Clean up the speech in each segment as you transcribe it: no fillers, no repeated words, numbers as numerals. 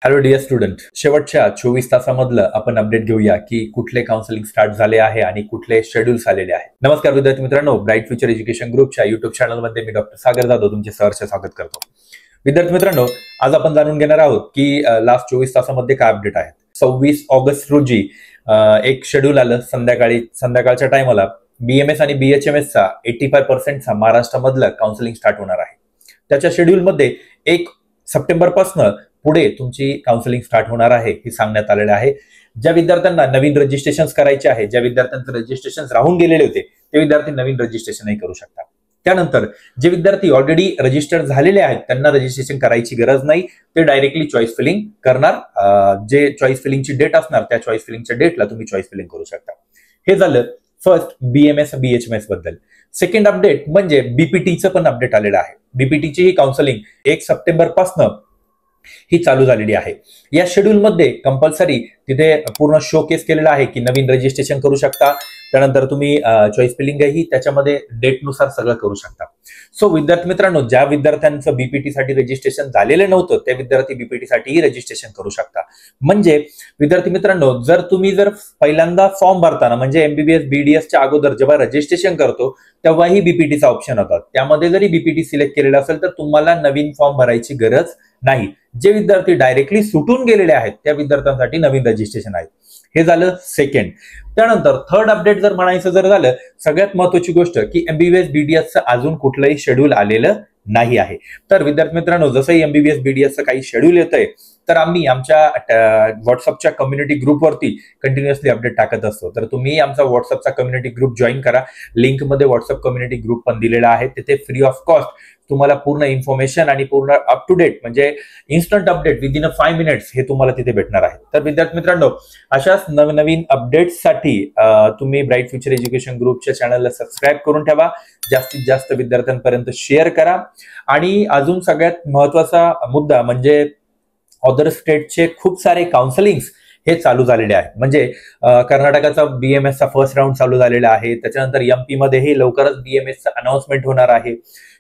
Hello dear student, शेवटच्या 24 तासामधलं आपण update घेऊया की कुठले काउन्सिलिंग स्टार्ट झाले आहे आणि कुठले शेड्यूल्स आलेले आहे. नमस्कार विद्यार्थी मित्रांनो, ब्राईट फ्युचर एज्युकेशन ग्रुपच्या युट्यूब चॅनलमध्ये मी डॉक्टर सागर जाधव तुमचे सहर्ष स्वागत करतो. विद्यार्थी मित्रांनो, आज आपण जाणून घेणार आहोत की लास्ट 24 तासामध्ये काय अपडेट आहे. 26 ऑगस्ट रोजी एक शेड्यूल आलं संध्याकाळच्या टायमाला. BMS आणि BHMS चा 85% चा महाराष्ट्रामधलं काउन्सिलिंग स्टार्ट होणार आहे. त्याच्या शेड्यूलमध्ये 1 सप्टेंबर पासून पुढे तुमची काउन्सिलिंग स्टार्ट होणार आहे हे सांगण्यात आलेलं आहे. ज्या विद्यार्थ्यांना नवीन रजिस्ट्रेशन करायचे आहे, ज्या विद्यार्थ्यांचे रजिस्ट्रेशन राहून गेलेले होते ते विद्यार्थी नवीन रजिस्ट्रेशनही करू शकतात. त्यानंतर जे विद्यार्थी ऑलरेडी रजिस्टर्ड झालेले आहेत त्यांना रजिस्ट्रेशन करायची गरज नाही, ते डायरेक्टली चॉईस फिलिंग करणार. जे चॉईस फिलिंगची डेट असणार त्या चॉईस फिलिंगच्या डेटला तुम्ही चॉईस फिलिंग करू शकता. हे झालं फर्स्ट BMS BHMS बद्दल. सेकंड अपडेट म्हणजे BPTचं पण अपडेट आलेलं आहे. BPTची ही काउन्सिलिंग 1 सप्टेंबर पासून ही चालू झालेली आहे. या शेड्यूल मध्ये कंपल्सरी तिथे पूर्ण शोकेस केलेला आहे की नवीन रजिस्ट्रेशन करू शकता. त्यानंतर तुम्ही चॉईस फिलिंगही त्याच्यामध्ये डेट नुसार सगळं करू शकता. सो विद्यार्थी मित्रांनो, ज्या विद्यार्थ्यांचं BPT साठी रजिस्ट्रेशन झालेलं नव्हतं त्या विद्यार्थी BPT साठीही रजिस्ट्रेशन करू शकता. म्हणजे विद्यार्थी मित्रांनो, जर पहिल्यांदा फॉर्म भरताना म्हणजे MBBS BDS च्या अगोदर जेव्हा रजिस्ट्रेशन करतो तेव्हाही BPTचा ऑप्शन होता, त्यामध्ये जरी BPT सिलेक्ट केलेला असेल तर तुम्हाला नवीन फॉर्म भरायची गरज नाही. जे विद्यार्थी डायरेक्टली सुटून गेलेले आहेत त्या विद्यार्थ्यांसाठी नवीन रजिस्ट्रेशन आहे. हे झालं सेकंड. त्यानंतर थर्ड अपडेट जर म्हणायचं झालं, सगळ्यात महत्त्वाची गोष्ट की MBBS BDS अजून कुठलंही शेड्यूल आलेलं नाही आहे. तर विद्यार्थी मित्रांनो, जसंही MBBS BDS काही शेड्यूल येतंय तर आम्ही आमच्या व्हॉट्सअपच्या कम्युनिटी ग्रुपवरती कंटिन्युअसली अपडेट टाकत असतो. तर तुम्ही आमचा व्हॉट्सअपचा कम्युनिटी ग्रुप जॉईन करा. लिंकमध्ये व्हॉट्सअप कम्युनिटी ग्रुप पण दिलेला आहे. तिथे फ्री ऑफ कॉस्ट तुम्हाला पूर्ण इन्फॉर्मेशन आणि पूर्ण अप टू डेट म्हणजे इन्स्टंट अपडेट विदिन 5 मिनिट्स हे तुम्हाला तिथे भेटणार आहे. तर विद्यार्थी मित्रांनो, अशाच नवनवीन अपडेट्ससाठी तुम्ही ब्राईट फ्युचर एज्युकेशन ग्रुपच्या चॅनलला सबस्क्राईब करून ठेवा. जास्तीत जास्त विद्यार्थ्यांपर्यंत शेअर करा. आणि अजून सगळ्यात महत्वाचा मुद्दा म्हणजे अदर स्टेटचे खूप सारे काउन्सिलिंग्स हे चालू झालेले आहे. म्हणजे कर्नाटकाचा BMS चा फर्स्ट राऊंड चालू झालेला आहे. त्याच्यानंतर MP मध्येही लवकरच BMS चा अनाउन्समेंट होणार आहे.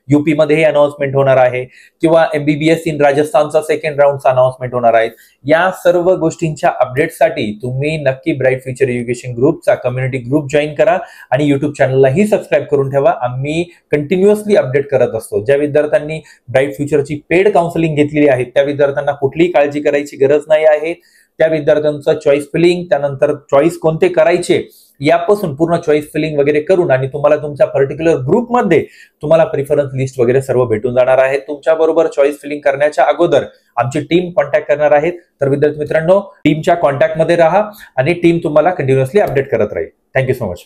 UP मध्येही अनाउन्समेंट होणार आहे किंवा MBBS इन राजस्थानचा सेकंड राऊंडचा अनाउन्समेंट होणार आहे. या सर्व गोष्टींच्या अपडेटसाठी तुम्ही नक्की ब्राईट फ्युचर एज्युकेशन ग्रुपचा कम्युनिटी ग्रुप जॉईन करा आणि युट्यूब चॅनललाही सबस्क्राईब करून ठेवा. आम्ही कंटिन्युअसली अपडेट करत असतो. ज्या विद्यार्थ्यांनी ब्राईट फ्युचरची पेड काउन्सिलिंग घेतलेली आहे त्या विद्यार्थ्यांना कुठलीही काळजी करायची गरज नाही आहे. त्या विद्यार्थ्यांचं चॉईस फिलिंग, त्यानंतर चॉईस कोणते करायचे यापासून पूर्ण चॉईस फिलिंग वगैरे करून आणि तुम्हाला तुमच्या पर्टिक्युलर ग्रुपमध्ये तुम्हाला प्रिफरन्स लिस्ट वगैरे सर्व भेटून जाणार आहे. तुमच्या बरोबर चॉईस फिलिंग करण्याच्या अगोदर आमची टीम कॉन्टॅक्ट करणार आहे. तर विद्यार्थी मित्रांनो, टीमच्या कॉन्टॅक्टमध्ये राहा आणि टीम तुम्हाला कंटिन्युअसली अपडेट करत राहील. Thank you so much.